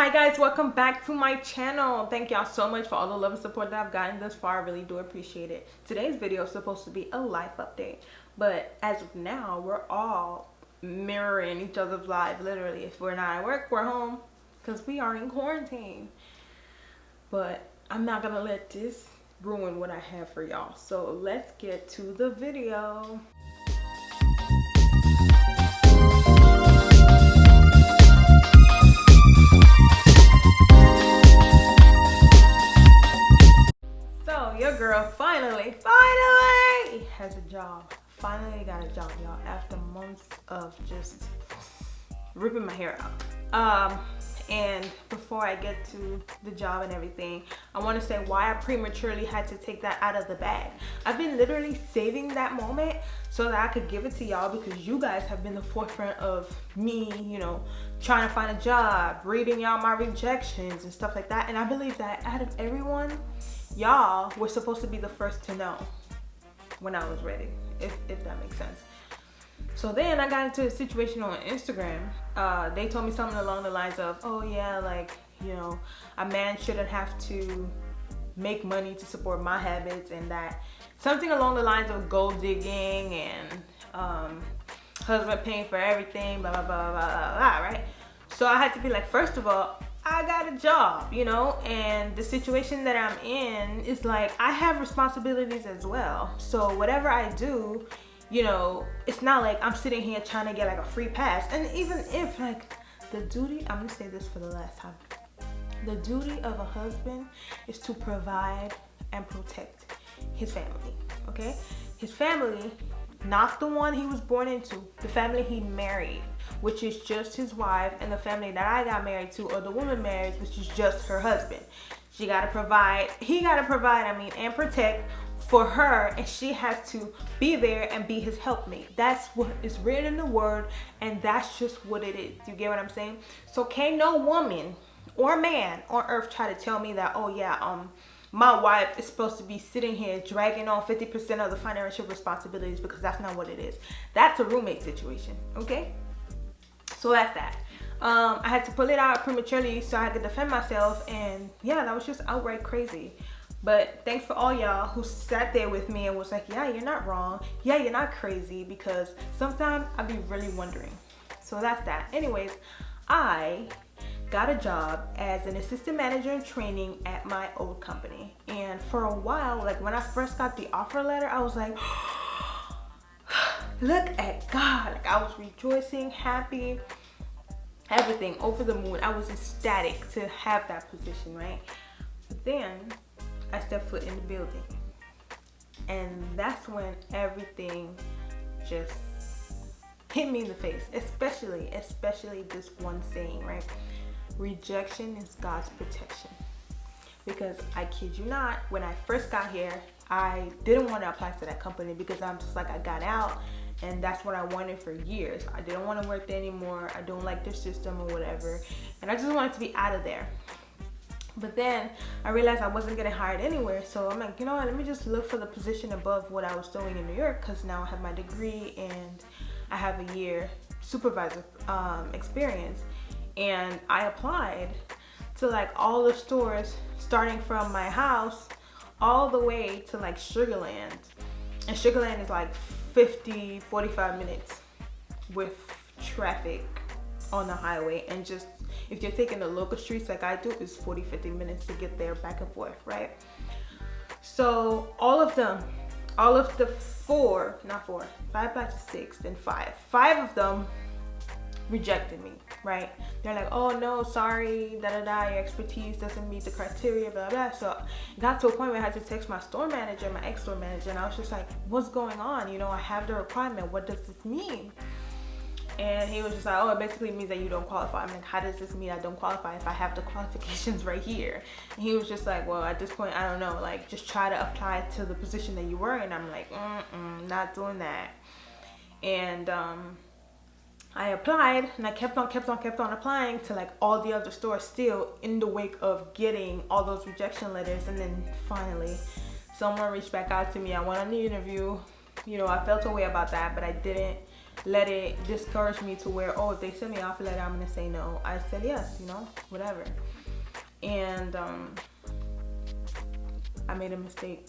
Hi guys, welcome back to my channel. Thank y'all so much for all the love and support that I've gotten this far. I really do appreciate it. Today's video is supposed to be a life update, but as of now, we're all mirroring each other's lives. Literally, if we're not at work, we're home because we are in quarantine. But I'm not gonna let this ruin what I have for y'all. So let's get to the video. So your girl finally has a job. Finally got a job, y'all, after months of just ripping my hair out. And before I get to the job and everything, I want to say why I prematurely had to take that out of the bag. I've been literally saving that moment so that I could give it to y'all because you guys have been the forefront of me, trying to find a job, reading y'all my rejections and stuff like that. And I believe that out of everyone, y'all were supposed to be the first to know when I was ready, if that makes sense. So then I got into a situation on Instagram. They told me something along the lines of, oh yeah, a man shouldn't have to make money to support my habits, and that something along the lines of gold digging and husband paying for everything, blah, blah, blah, blah, blah, blah, right? So I had to be like, first of all, I got a job, and the situation that I'm in is like, I have responsibilities as well. So whatever I do, it's not like I'm sitting here trying to get like a free pass. And even if the duty, I'm gonna say this for the last time, the duty of a husband is to provide and protect his family, okay? His family, not the one he was born into, the family he married, which is just his wife, and the family that I got married to, or the woman married, which is just her husband. He gotta provide, and protect for her, and she has to be there and be his helpmate. That's what is written in the word, and that's just what it is. You get what I'm saying? So can't no woman or man on earth try to tell me that, oh yeah, my wife is supposed to be sitting here dragging on 50% of the financial responsibilities, because that's not what it is. That's a roommate situation, okay? So that's that. I had to pull it out prematurely so I could defend myself, and yeah, that was just outright crazy. But thanks for all y'all who sat there with me and was like, yeah, you're not wrong. Yeah, you're not crazy, because sometimes I'd be really wondering. So that's that. Anyways, I got a job as an assistant manager in training at my old company. And for a while, when I first got the offer letter, I was like, look at God. I was rejoicing, happy, everything, over the moon. I was ecstatic to have that position, right? But then I stepped foot in the building, and that's when everything just hit me in the face, especially this one saying, right? Rejection is God's protection. Because I kid you not, when I first got here, I didn't want to apply to that company because I'm just like, I got out and that's what I wanted for years. I didn't want to work there anymore. I don't like their system or whatever, and I just wanted to be out of there. But then I realized I wasn't getting hired anywhere, so I'm like, you know what, let me just look for the position above what I was doing in New York, because now I have my degree and I have a year supervisor experience. And I applied to all the stores, starting from my house all the way to Sugarland. And Sugarland is 45 minutes with traffic on the highway, and just if you're taking the local streets like I do, it's 40-50 minutes to get there back and forth, right? So all of the five back to six, then five of them rejected me, right? They're like, oh no, sorry, your expertise doesn't meet the criteria, blah blah. So it got to a point where I had to text my store manager, my ex-store manager, and I was just like, what's going on? I have the requirement, what does this mean? And he was just like, oh, it basically means that you don't qualify. I'm like, how does this mean I don't qualify if I have the qualifications right here? And he was just like, well, at this point, I don't know, just try to apply to the position that you were in. I'm like, not doing that. And I applied, and I kept on applying to all the other stores, still in the wake of getting all those rejection letters. And then finally someone reached back out to me. I went on the interview. I felt a way about that, but I didn't let it discourage me to where, oh, if they send me an offer letter, I'm gonna say no. I said yes, you know, whatever. And I made a mistake.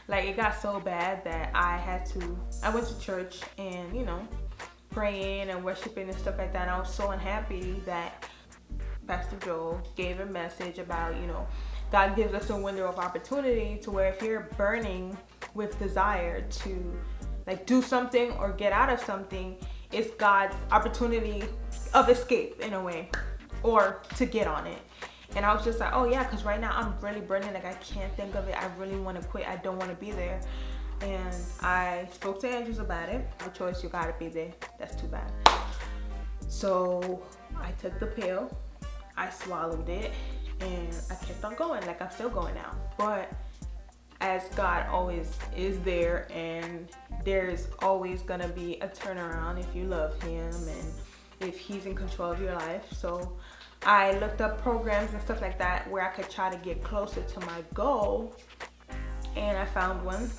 Like, it got so bad that I went to church and, you know, praying and worshiping and stuff like that. And I was so unhappy that Pastor Joel gave a message about, you know, God gives us a window of opportunity to where if you're burning with desire to like do something or get out of something, it's God's opportunity of escape in a way, or to get on it. And I was just like, oh yeah, because right now I'm really burning, like I can't think of it. I really want to quit. I don't want to be there. And I spoke to Andrews about it. No choice, you gotta be there. That's too bad. So I took the pill, I swallowed it, and I kept on going. Like, I'm still going now. But as God always is there, and there's always gonna be a turnaround if you love him and if he's in control of your life. So I looked up programs and stuff like that where I could try to get closer to my goal, and I found one.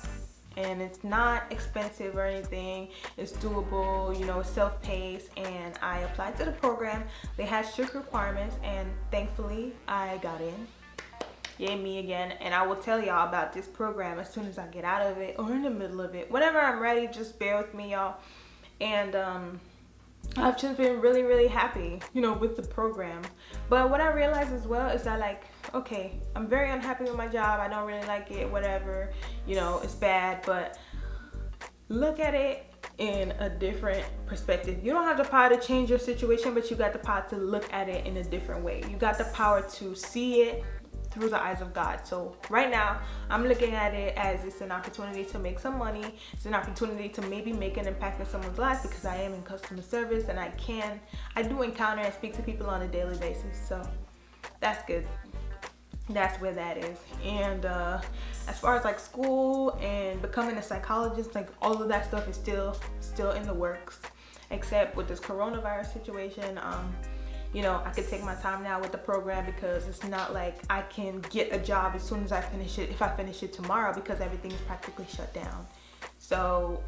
And it's not expensive or anything. It's doable, you know, it's self-paced. And I applied to the program. They had strict requirements, and thankfully I got in. Yay me again. And I will tell y'all about this program as soon as I get out of it, or in the middle of it. Whenever I'm ready, just bear with me, y'all. And I've just been really, really happy, you know, with the program. But what I realized as well is that, like, okay, I'm very unhappy with my job. I don't really like it, whatever, you know, it's bad. But look at it in a different perspective. You don't have the power to change your situation, but you got the power to look at it in a different way. You got the power to see it through the eyes of God. So right now I'm looking at it as it's an opportunity to make some money. It's an opportunity to maybe make an impact in someone's life, because I am in customer service and I do encounter and speak to people on a daily basis. So that's good. That's where that is. And as far as like school and becoming a psychologist, like all of that stuff is still in the works, except with this coronavirus situation. You know, I could take my time now with the program, because it's not like I can get a job as soon as I finish it, if I finish it tomorrow, because everything is practically shut down. So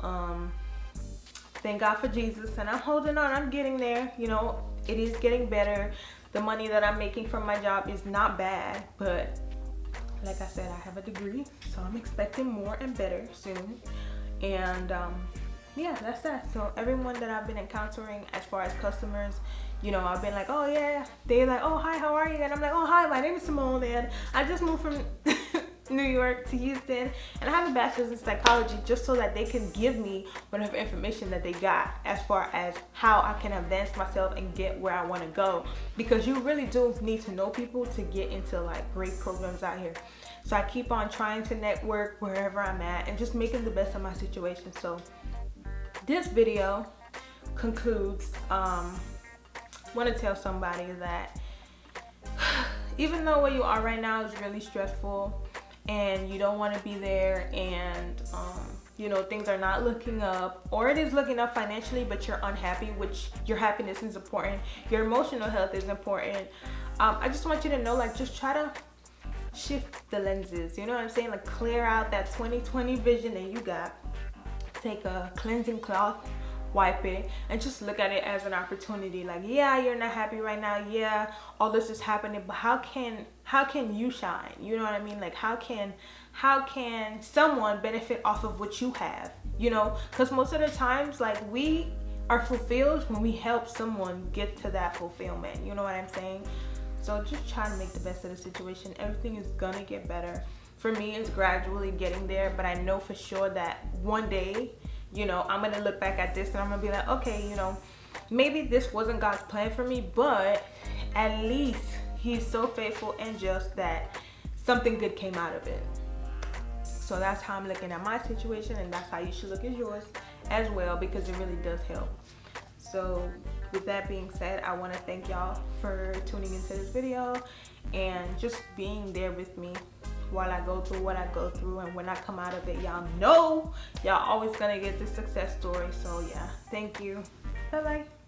thank God for Jesus, and I'm holding on. I'm getting there. You know, it is getting better. The money that I'm making from my job is not bad, but like I said, I have a degree, so I'm expecting more and better soon. And yeah, that's that. So everyone that I've been encountering as far as customers, you know, I've been like, oh yeah, they're like, oh hi, how are you? And I'm like, oh hi, my name is Simone, and I just moved from New York to Houston, and I have a bachelor's in psychology, just so that they can give me whatever information that they got as far as how I can advance myself and get where I want to go, because you really do need to know people to get into like great programs out here. So I keep on trying to network wherever I'm at and just making the best of my situation. So this video concludes. Want to tell somebody that even though where you are right now is really stressful and you don't want to be there, and you know, things are not looking up, or it is looking up financially, but you're unhappy, which your happiness is important, your emotional health is important. I just want you to know, like, just try to shift the lenses, you know what I'm saying? Like, clear out that 20/20 vision that you got. Take a cleansing cloth, wipe it, and just look at it as an opportunity. Like, yeah, you're not happy right now, yeah, all this is happening, but how can you shine? You know what I mean? Like, how can someone benefit off of what you have? You know, because most of the times, like, we are fulfilled when we help someone get to that fulfillment. You know what I'm saying? So just try to make the best of the situation. Everything is gonna get better. For me, it's gradually getting there, but I know for sure that one day, you know, I'm gonna look back at this and I'm gonna be like, okay, you know, maybe this wasn't God's plan for me, but at least he's so faithful and just that something good came out of it. So that's how I'm looking at my situation, and that's how you should look at yours as well, because it really does help. So with that being said, I want to thank y'all for tuning into this video and just being there with me while I go through what I go through, and when I come out of it, y'all know y'all always gonna get the success story. So yeah, thank you. Bye bye.